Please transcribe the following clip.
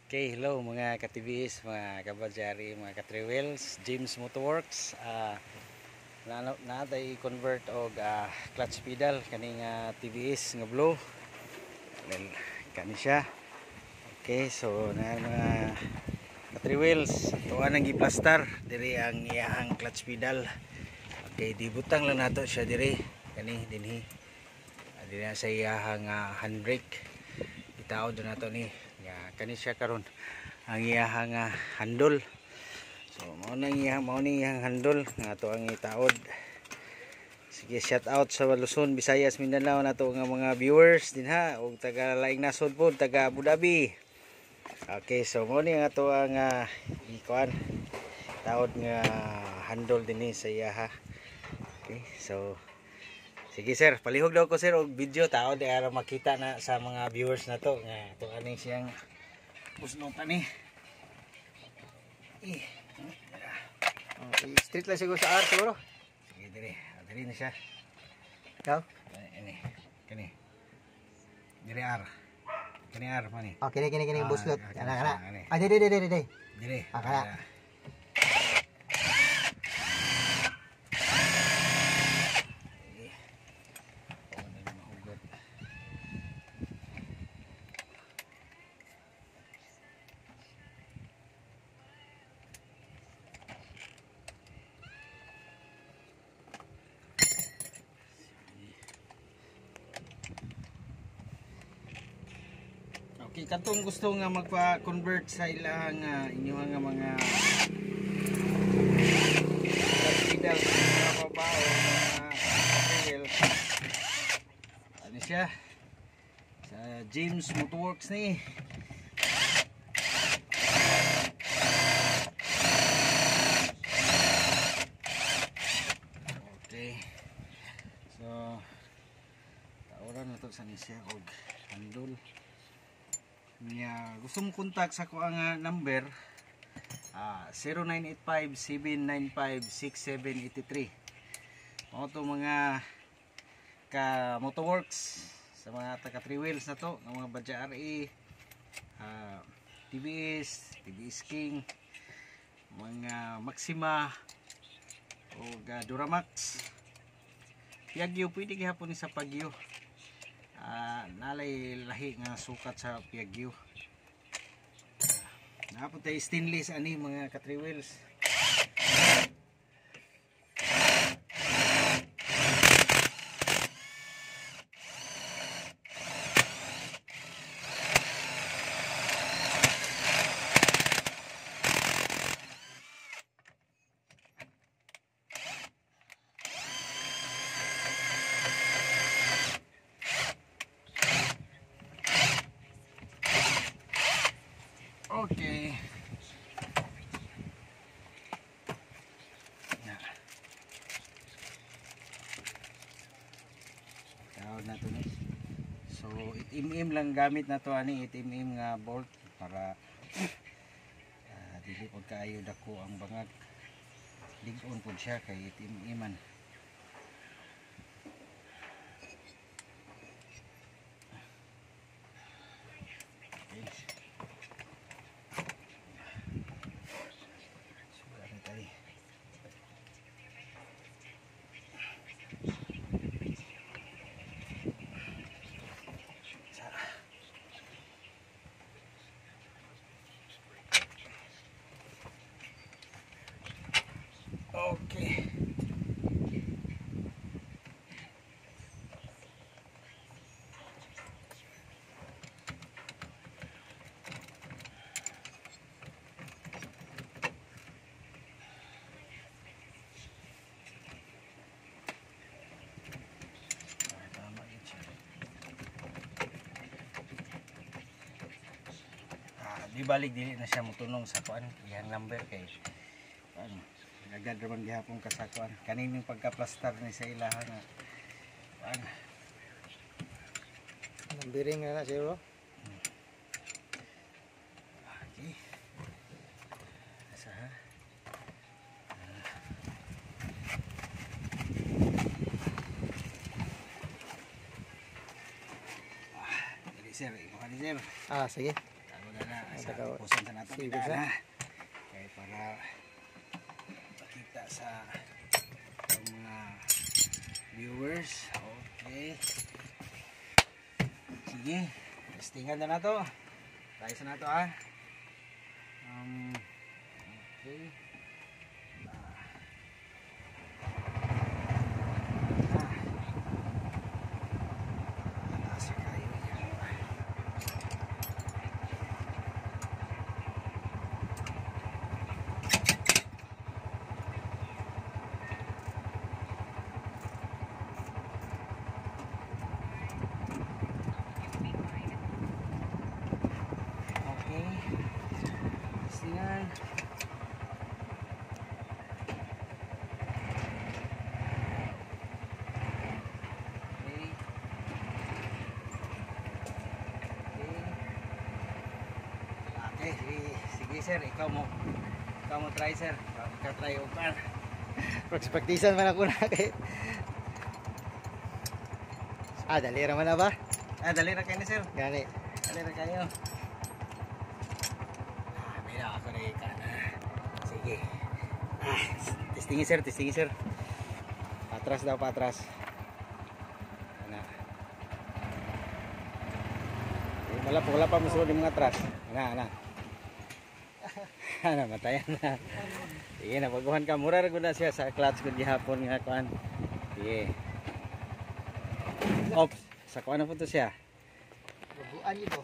Okay, hello mga ka-TVs, mga kabajari, mga ka-3wheels, James Motorworks. Natay convert og clutch pedal kaning TVS nga blue. Well, kani siya. Okay, so na mga ka-3wheels, tuwa nang gi-plaster diri ang iyang clutch pedal. Okay, dibutang lang nato siya diri kani dinhi. Diri na sa iyang handbrake. Itaod na nato ni kani siya karon ang iyang handle. So mao ni iyang handle nga ato ang itaod. Sige, shout out sa Luzon, Visayas, Mindanao nato nga mga viewers dinha ug taga laing nasod pod, taga Abu Dhabi. Okay, so mao ni nga ato ang ikuan taod nga handle dinhi sa iya. Okay, so sige sir, palihog daw ko sir og video taod para makita na sa mga viewers nato nga ato ani siyang pusno pa ni. Street lang siguro sa R siguro. Sige, diri na siya. Ikaw? Ini, kani. Diri R. Kani R pa ni. Oh, kini buslot. Kana. Diri. Diri. Kana. Okay, katong gusto nga magpa-convert sa ilang inyong nga mga pedal sa babaw mga ano siya sa James Motorworks ni. Okay, so tawaran na to sa siya og handle niya. Gusto mo kontak sa ko ang number 0985-795-6783. Mga to mga ka Motorworks sa mga taga 3wheels na to, ng mga Badja RE, TVS King, mga Maxima o Duramax, Piaggio. Pwede gihapon ni sa Piaggio. Nalay lahi nga sukat sa Piaggio. Napon tayo stainless ani mga ka 3wheels. Okay. Tawag na to ni. So itim-im lang gamit na to ani, itim-im nga bolt para dili pod kaayo dako ang bangag. Lig-on pod siya kay itim-iman. Okay. Di balik dili na siya mutunong sa kuan iyang number kay ano agad raman gihapon ka sa kuan kaning pagka-plaster ni sa ilaha nga kuan Nambiring na siguro. okay. Asa ha sir, imo ka ni sir. Sige. Ako na Sa Ikaw, pusan sa nato sige, bidaan, sir. ha. Okay, para makita sa mga viewers. Okay. Sige, testingan na nato. Try sa nato, ha. Okay. Okay. Testingan. Okay. Okay, sige sir, ikaw mo try sir. Ikaw try upan. Expectation man ako na kay. Dali ra man na ba? Dali ra kayo ni sir. Gani. Dali ra kayo. Mira ako na ikan. Sige. Testingin sir, testingin sir. Patras daw, patras. Ana. Wala pa musuod yung mga atras. Ana. Ana, matayan na. Sige na, pagkuhan ka. Mura rin na siya sa clutch ko gihapon nga kuhan. Sige. Oops, sa kuhan na po to siya. Bubuan ito.